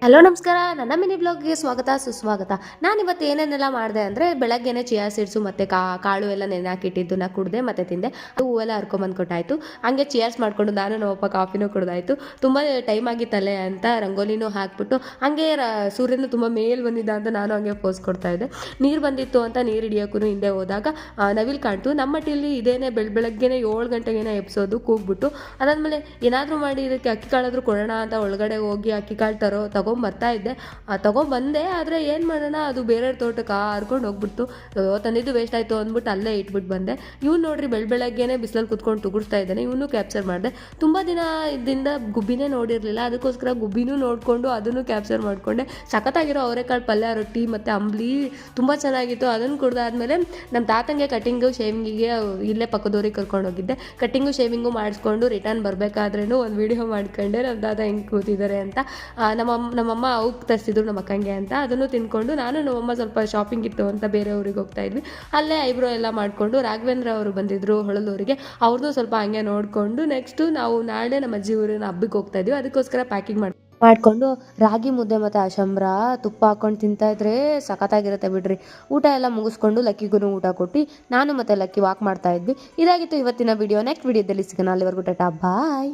Hello ನಮಸ್ಕಾರ, ನನ್ನ mini ಬ್ಲಾಗ್ಗೆ ಸ್ವಾಗತ ಸುಸ್ವಾಗತ. ನಾನಿವತ್ತು ಏನೇನೆಲ್ಲ ಮಾಡಿದೆ ಅಂದರೆ, ಬೆಳಗ್ಗೆನೆ ಚಿಯಾ ಸೀಡ್ಸು ಮತ್ತು ಕಾಳು ಎಲ್ಲ ನೆನೆ ಹಾಕಿಟ್ಟಿದ್ದನ್ನ ಕುಡಿದೆ ಮತ್ತು ತಿಂದೆ. ಅದು ಹೂವೆಲ್ಲ ಹರ್ಕೊಂಬಂದು ಕೊಟ್ಟಾಯಿತು. ಹಂಗೆ ಚಿಯರ್ಸ್ ಮಾಡಿಕೊಂಡು ನಾನು ನಮ್ಮಪ್ಪ ಕಾಫಿನೂ ಕುಡ್ದಾಯಿತು. ತುಂಬ ಟೈಮ್ ಆಗಿತ್ತಲ್ಲೇ ಅಂತ ರಂಗೋಲಿನೂ ಹಾಕ್ಬಿಟ್ಟು ಹಂಗೆ ಸೂರ್ಯನು ತುಂಬ ಮೇಲೆ ಬಂದಿದ್ದ ಅಂತ ನಾನು ಹಂಗೆ ಪೋಸ್ ಕೊಡ್ತಾ ಇದ್ದೆ. ನೀರು ಬಂದಿತ್ತು ಅಂತ ನೀರು ಹಿಡಿಯೋಕ್ಕೂ ಹಿಂದೆ ಹೋದಾಗ ನವಿಲು ಕಾಣ್ತು. ನಮ್ಮ ಮಟ್ಟಿಲಿ ಇದೇನೆ ಬೆಳಗ್ಗೆನೆ 7 ಗಂಟೆಗೇನೆ ಎಬ್ಸೋದು ಕೂಗ್ಬಿಟ್ಟು. ಅದಾದಮೇಲೆ ಏನಾದರೂ ಮಾಡಿ ಇದಕ್ಕೆ ಅಕ್ಕಿ ಕಾಳಾದರೂ ಕೊಡೋಣ ಅಂತ ಒಳಗಡೆ ಹೋಗಿ ಅಕ್ಕಿ ಕಾಳು ತೊಗೊಂಬರ್ತಾ ಇದ್ದೆ. ತೊಗೊಂಬಂದೆ, ಆದರೆ ಏನು ಮಾಡೋಣ, ಅದು ಬೇರೆ ತೋಟಕ್ಕೆ ಹರ್ಕೊಂಡು ಹೋಗ್ಬಿಡ್ತು. ತಂದಿದ್ದು ವೇಸ್ಟ್ ಆಯಿತು ಅಂದ್ಬಿಟ್ಟು ಅಲ್ಲೇ ಇಟ್ಬಿಟ್ಟು ಬಂದೆ. ಇವ್ನು ನೋಡ್ರಿ ಬೆಳಗ್ಗೆನೆ ಬಿಸಿಲಲ್ಲಿ ಕುತ್ಕೊಂಡು ತುಗುಡ್ತಾ ಇದ್ದಾನೆ. ಇವನು ಕ್ಯಾಪ್ಚರ್ ಮಾಡಿದೆ. ತುಂಬ ದಿನದಿಂದ ಗುಬ್ಬಿನೇ ನೋಡಿರಲಿಲ್ಲ, ಅದಕ್ಕೋಸ್ಕರ ಗುಬ್ಬಿನೂ ನೋಡಿಕೊಂಡು ಅದನ್ನು ಕ್ಯಾಪ್ಚರ್ ಮಾಡಿಕೊಂಡೆ. ಸಖತ್ತಾಗಿರೋ ಅವರೆಕಾಳು ಪಲ್ಯ, ರೊಟ್ಟಿ ಮತ್ತು ಅಂಬ್ಲಿ ತುಂಬ ಚೆನ್ನಾಗಿತ್ತು. ಅದನ್ನು ಕುಡ್ದಾದ್ಮೇಲೆ ನಮ್ಮ ತಾತಂಗೆ ಕಟಿಂಗು ಶೇವಿಂಗಿಗೆ ಇಲ್ಲೇ ಪಕ್ಕದವ್ರಿಗೆ ಕರ್ಕೊಂಡು ಹೋಗಿದ್ದೆ. ಕಟ್ಟಿಂಗು ಶೇವಿಂಗು ಮಾಡಿಸ್ಕೊಂಡು ರಿಟರ್ನ್ ಬರಬೇಕಾದ್ರೂ ಒಂದು ವಿಡಿಯೋ ಮಾಡ್ಕೊಂಡೆ ನಮ್ಮ ತಾತ ಹೆಂಗೆ ಕೂತಿದ್ದಾರೆ ಅಂತ. ನಮ್ಮಮ್ಮ ಅವಕ್ಕೆ ತರಿಸಿದ್ರು ನಮ್ಮ ಅಕ್ಕಂಗೆ ಅಂತ. ಅದನ್ನು ತಿನ್ಕೊಂಡು ನಾನು ನಮ್ಮಮ್ಮ ಸ್ವಲ್ಪ ಶಾಪಿಂಗ್ ಇತ್ತು ಅಂತ ಬೇರೆ ಊರಿಗೆ ಹೋಗ್ತಾ ಇದ್ವಿ. ಅಲ್ಲೇ ಐಬ್ರೋ ಎಲ್ಲ ಮಾಡಿಕೊಂಡು ರಾಘವೇಂದ್ರ ಅವರು ಬಂದಿದ್ದರು ಹೊಳಲೂರಿಗೆ. ಅವ್ರನ್ನೂ ಸ್ವಲ್ಪ ಹಂಗೆ ನೋಡಿಕೊಂಡು ನೆಕ್ಸ್ಟು ನಾವು ನಾಳೆ ನಮ್ಮ ಅಜ್ಜಿ ಊರಿನ ಹಬ್ಬಕ್ಕೆ ಹೋಗ್ತಾ ಇದ್ವಿ. ಅದಕ್ಕೋಸ್ಕರ ಪ್ಯಾಕಿಂಗ್ ಮಾಡಿಕೊಂಡು ರಾಗಿ ಮುದ್ದೆ ಮತ್ತು ಅಶಂಬ್ರ ತುಪ್ಪ ಹಾಕ್ಕೊಂಡು ತಿಂತಾಯಿದ್ರೆ ಸಖತ್ತಾಗಿರುತ್ತೆ ಬಿಡ್ರಿ. ಊಟ ಎಲ್ಲ ಮುಗಿಸ್ಕೊಂಡು ಲಕ್ಕಿಗೂ ಊಟ ಕೊಟ್ಟು ನಾನು ಮತ್ತು ಲಕ್ಕಿ ವಾಕ್ ಮಾಡ್ತಾ ಇದ್ವಿ. ಇದಾಗಿತ್ತು ಇವತ್ತಿನ ವಿಡಿಯೋ. ನೆಕ್ಸ್ಟ್ ವಿಡಿಯೋದಲ್ಲಿ ಸಿಗೋಣ. ಅಲ್ಲಿವರೆಗೂ ಟಾಟಾ ಬಾಯ್.